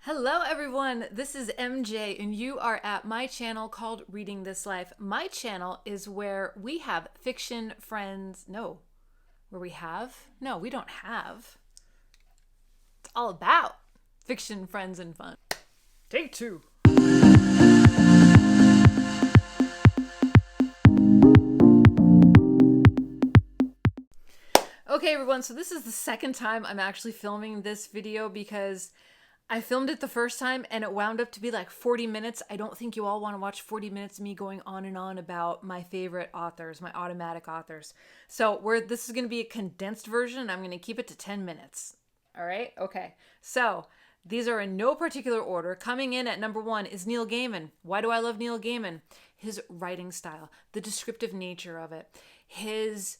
Hello everyone, this is MJ and you are at my channel called Reading This Life. My channel is where we have fiction friends, we don't have. It's all about fiction, friends, and fun. Take two. Okay everyone, so this is the second time I'm actually filming this video because I filmed it the first time and it wound up to be like 40 minutes. I don't think you all want to watch 40 minutes of me going on and on about my favorite authors, my automatic authors. So this is going to be a condensed version. I'm going to keep it to 10 minutes. All right? Okay. So these are in no particular order. Coming in at number 1 is Neil Gaiman. Why do I love Neil Gaiman? His writing style, the descriptive nature of it, his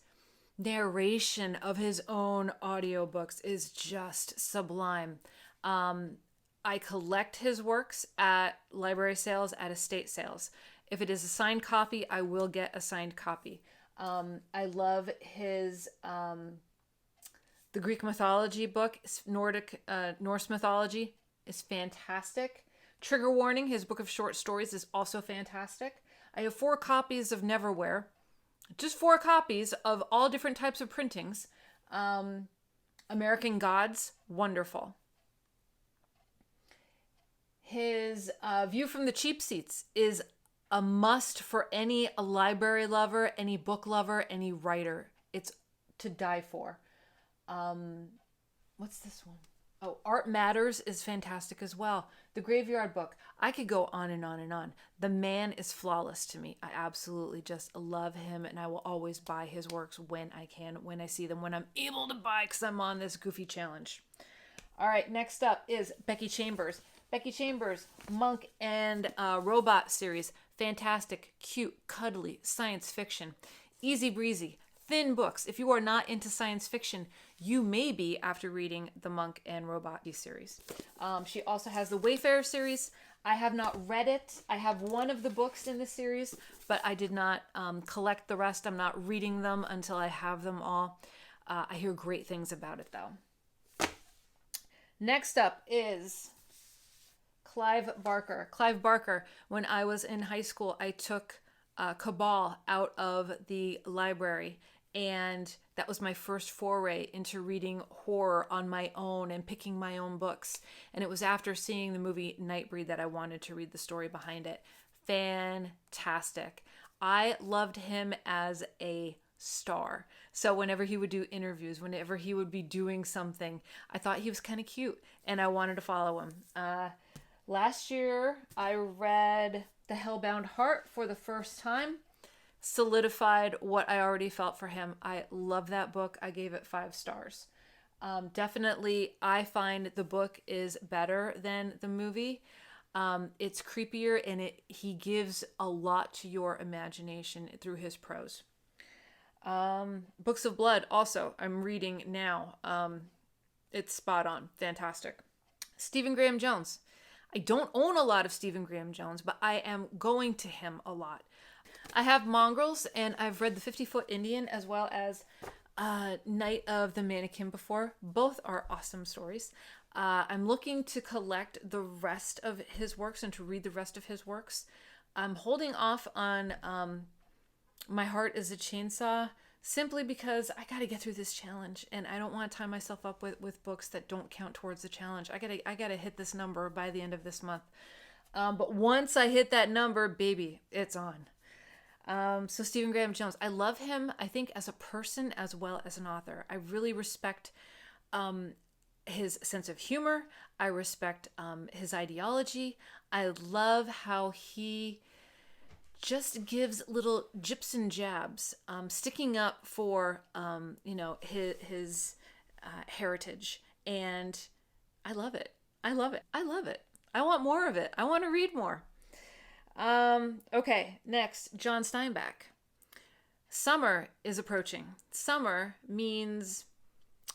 narration of his own audiobooks is just sublime. I collect his works at library sales, at estate sales. If it is a signed copy, I will get a signed copy. I love his the Greek mythology book, Norse mythology is fantastic. Trigger warning, his book of short stories is also fantastic. I have 4 copies of Neverwhere, just 4 copies of all different types of printings. American Gods, wonderful. His View from the Cheap Seats is a must for any library lover, any book lover, any writer. It's to die for. What's this one? Oh, Art Matters is fantastic as well. The Graveyard Book. I could go on and on and on. The man is flawless to me. I absolutely just love him, and I will always buy his works when I can, when I see them, when I'm able to buy, because I'm on this goofy challenge. All right, next up is Becky Chambers. Becky Chambers, Monk and Robot series. Fantastic, cute, cuddly, science fiction. Easy breezy, thin books. If you are not into science fiction, you may be after reading the Monk and Robot series. She also has the Wayfarer series. I have not read it. I have one of the books in the series, but I did not collect the rest. I'm not reading them until I have them all. I hear great things about it, though. Next up is Clive Barker. Clive Barker, when I was in high school, I took Cabal out of the library, and that was my first foray into reading horror on my own and picking my own books. And it was after seeing the movie Nightbreed that I wanted to read the story behind it. Fantastic. I loved him as a star. So whenever he would do interviews, whenever he would be doing something, I thought he was kind of cute and I wanted to follow him. Last year, I read The Hellbound Heart for the first time. Solidified what I already felt for him. I love that book. I gave it 5 stars. Definitely, I find the book is better than the movie. It's creepier and he gives a lot to your imagination through his prose. Books of Blood, also, I'm reading now. It's spot on. Fantastic. Stephen Graham Jones. I don't own a lot of Stephen Graham Jones, but I am going to him a lot. I have Mongrels, and I've read The 50-Foot Indian as well as Night of the Mannequin before. Both are awesome stories. I'm looking to collect the rest of his works and to read the rest of his works. I'm holding off on My Heart is a Chainsaw simply because I got to get through this challenge and I don't want to tie myself up with books that don't count towards the challenge. I got to hit this number by the end of this month. But once I hit that number, baby, it's on. So Stephen Graham Jones, I love him, I think, as a person as well as an author. I really respect his sense of humor. I respect his ideology. I love how he just gives little jips and jabs, sticking up for, his heritage. And I love it. I love it. I love it. I want more of it. I want to read more. Okay, next, John Steinbeck. Summer is approaching. Summer means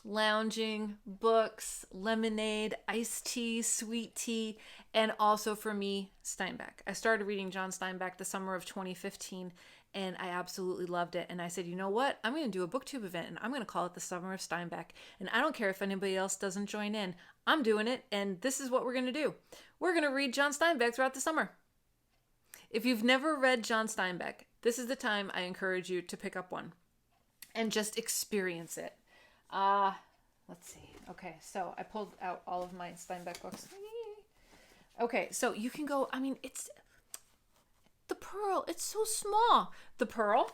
lounging, books, lemonade, iced tea, sweet tea, and also for me, Steinbeck. I started reading John Steinbeck the summer of 2015, and I absolutely loved it. And I said, you know what? I'm going to do a BookTube event, and I'm going to call it the Summer of Steinbeck. And I don't care if anybody else doesn't join in. I'm doing it, and this is what we're going to do. We're going to read John Steinbeck throughout the summer. If you've never read John Steinbeck, this is the time I encourage you to pick up one and just experience it. Let's see. Okay, so I pulled out all of my Steinbeck books. Okay, so you can go, it's The Pearl. It's so small. The Pearl,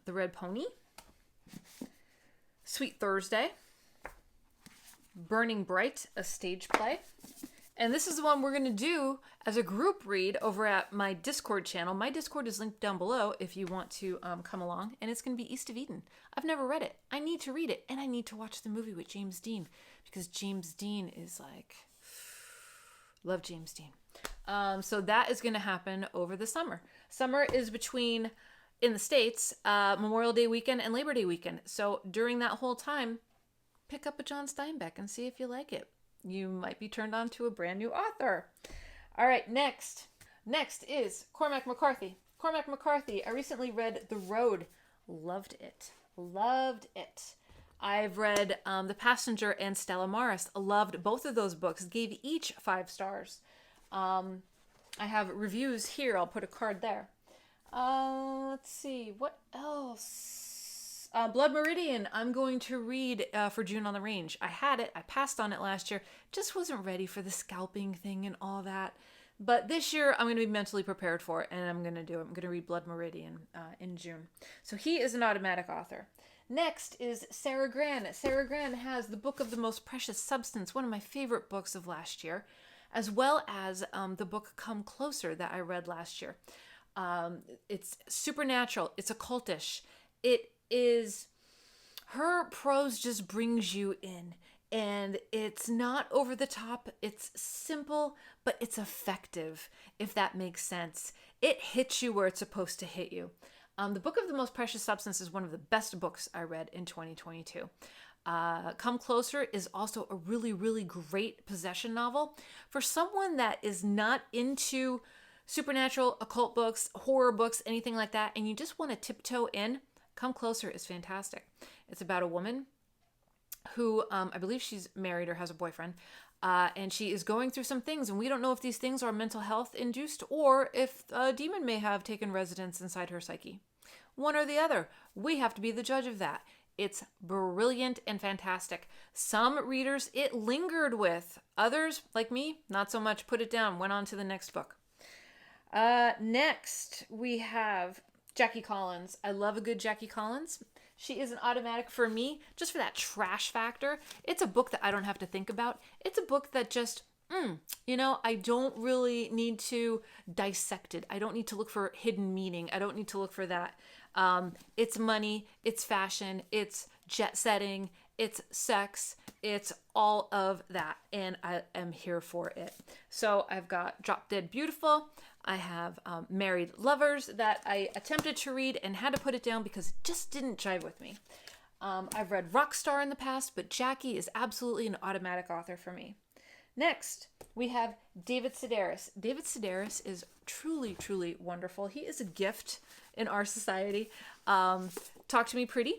The Red Pony, Sweet Thursday, Burning Bright, a stage play. And this is the one we're going to do as a group read over at my Discord channel. My Discord is linked down below if you want to come along. And it's going to be East of Eden. I've never read it. I need to read it. And I need to watch the movie with James Dean. Because James Dean is like... Love James Dean. So that is going to happen over the summer. Summer is between, in the States, Memorial Day weekend and Labor Day weekend. So during that whole time, pick up a John Steinbeck and see if you like it. You might be turned on to a brand new author. All right, next. Next is Cormac McCarthy. Cormac McCarthy, I recently read The Road. Loved it. Loved it. I've read The Passenger and Stella Maris. Loved both of those books. Gave each 5 stars. I have reviews here. I'll put a card there. Let's see. What else? Blood Meridian, I'm going to read for June on the Range. I had it. I passed on it last year. Just wasn't ready for the scalping thing and all that. But this year, I'm going to be mentally prepared for it, and I'm going to do it. I'm going to read Blood Meridian in June. So he is an automatic author. Next is Sarah Gran. Sarah Gran has The Book of the Most Precious Substance, one of my favorite books of last year, as well as the book Come Closer that I read last year. It's supernatural. It's occultish. It is, her prose just brings you in, and it's not over the top. It's simple, but it's effective, if that makes sense. It hits you where it's supposed to hit you. The Book of the Most Precious Substance is one of the best books I read in 2022. Come Closer is also a really, really great possession novel. For someone that is not into supernatural, occult books, horror books, anything like that, and you just want to tiptoe in, Come Closer is fantastic. It's about a woman who, I believe she's married or has a boyfriend, and she is going through some things, and we don't know if these things are mental health induced or if a demon may have taken residence inside her psyche. One or the other. We have to be the judge of that. It's brilliant and fantastic. Some readers it lingered with. Others, like me, not so much. Put it down. Went on to the next book. Next, we have Jackie Collins. I love a good Jackie Collins. She is an automatic for me, just for that trash factor. It's a book that I don't have to think about. It's a book that just, I don't really need to dissect it. I don't need to look for hidden meaning. I don't need to look for that. It's money, it's fashion, it's jet setting, it's sex, it's all of that. And I am here for it. So I've got Drop Dead Beautiful. I have Married Lovers that I attempted to read and had to put it down because it just didn't jive with me. I've read Rockstar in the past, but Jackie is absolutely an automatic author for me. Next, we have David Sedaris. David Sedaris is truly, truly wonderful. He is a gift in our society. Talk to Me Pretty,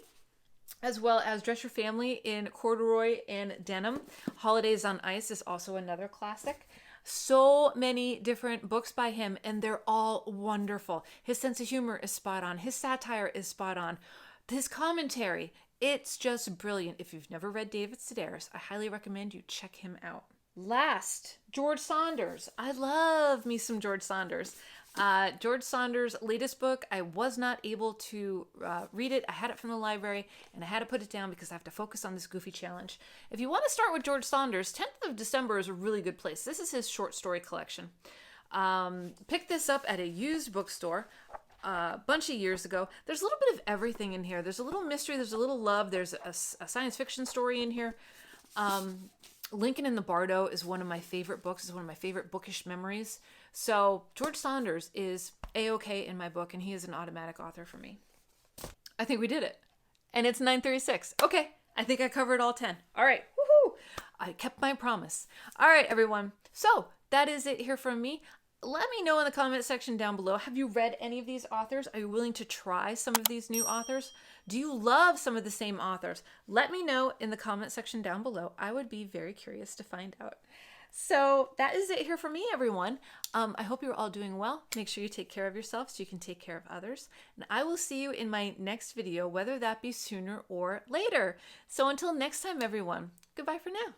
as well as Dress Your Family in Corduroy and Denim. Holidays on Ice is also another classic. So many different books by him, and they're all wonderful. His sense of humor is spot on. His satire is spot on. His commentary, it's just brilliant. If you've never read David Sedaris, I highly recommend you check him out. Last, George Saunders. I love me some George Saunders. George Saunders' latest book, I was not able to read it. I had it from the library, and I had to put it down because I have to focus on this goofy challenge. If you want to start with George Saunders, 10th of December is a really good place. This is his short story collection. Picked this up at a used bookstore a bunch of years ago. There's a little bit of everything in here. There's a little mystery. There's a little love. There's a science fiction story in here. Lincoln in the Bardo is one of my favorite books. It's one of my favorite bookish memories. So George Saunders is A-okay in my book, and he is an automatic author for me. I think we did it. And it's 9:36. Okay, I think I covered all 10. All right, woohoo! I kept my promise. All right, everyone. So that is it here from me. Let me know in the comment section down below. Have you read any of these authors? Are you willing to try some of these new authors? Do you love some of the same authors? Let me know in the comment section down below. I would be very curious to find out. So that is it here for me, everyone. I hope you're all doing well. Make sure you take care of yourself so you can take care of others. And I will see you in my next video, whether that be sooner or later. So until next time, everyone, goodbye for now.